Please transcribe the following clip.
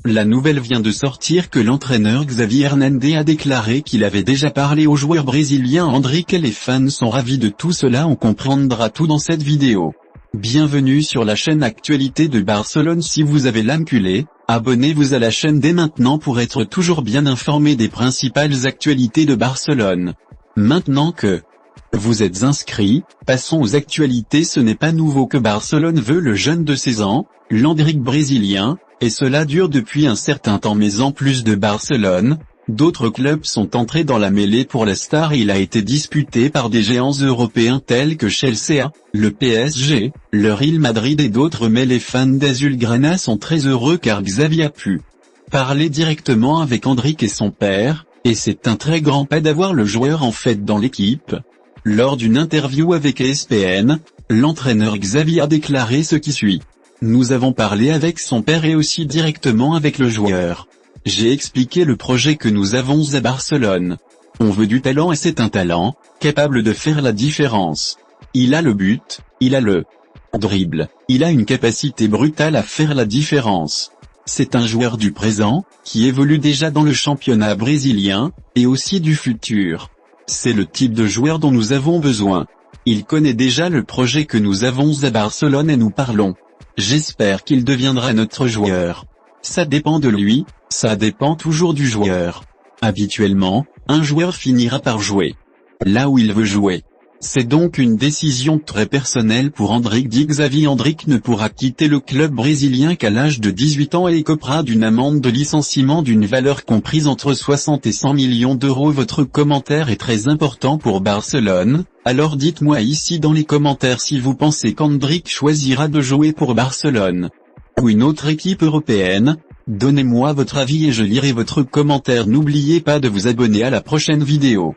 La nouvelle vient de sortir que l'entraîneur Xavi Hernandez a déclaré qu'il avait déjà parlé au joueur brésilien Endrick et les fans sont ravis de tout cela, on comprendra tout dans cette vidéo. Bienvenue sur la chaîne Actualité de Barcelone. Si vous avez l'âme culée, abonnez-vous à la chaîne dès maintenant pour être toujours bien informé des principales actualités de Barcelone. Maintenant que vous êtes inscrits, passons aux actualités. Ce n'est pas nouveau que Barcelone veut le jeune de 16 ans, l'Endrick brésilien, et cela dure depuis un certain temps, mais en plus de Barcelone, d'autres clubs sont entrés dans la mêlée pour la star et il a été disputé par des géants européens tels que Chelsea, le PSG, le Real Madrid et d'autres, mais les fans d'Azulgrana sont très heureux car Xavi a pu parler directement avec Endrick et son père, et c'est un très grand pas d'avoir le joueur en fait dans l'équipe. Lors d'une interview avec ESPN, l'entraîneur Xavi a déclaré ce qui suit. Nous avons parlé avec son père et aussi directement avec le joueur. J'ai expliqué le projet que nous avons à Barcelone. On veut du talent et c'est un talent, capable de faire la différence. Il a le but, il a le dribble, il a une capacité brutale à faire la différence. C'est un joueur du présent, qui évolue déjà dans le championnat brésilien, et aussi du futur. C'est le type de joueur dont nous avons besoin. Il connaît déjà le projet que nous avons à Barcelone et nous parlons. J'espère qu'il deviendra notre joueur. Ça dépend de lui, ça dépend toujours du joueur. Habituellement, un joueur finira par jouer là où il veut jouer. C'est donc une décision très personnelle pour Endrick, dit Xavi. Endrick ne pourra quitter le club brésilien qu'à l'âge de 18 ans et écopera d'une amende de licenciement d'une valeur comprise entre 60 et 100 millions d'euros. Votre commentaire est très important pour Barcelone, alors dites-moi ici dans les commentaires si vous pensez qu'Endrick choisira de jouer pour Barcelone ou une autre équipe européenne. Donnez-moi votre avis et je lirai votre commentaire. N'oubliez pas de vous abonner à la prochaine vidéo.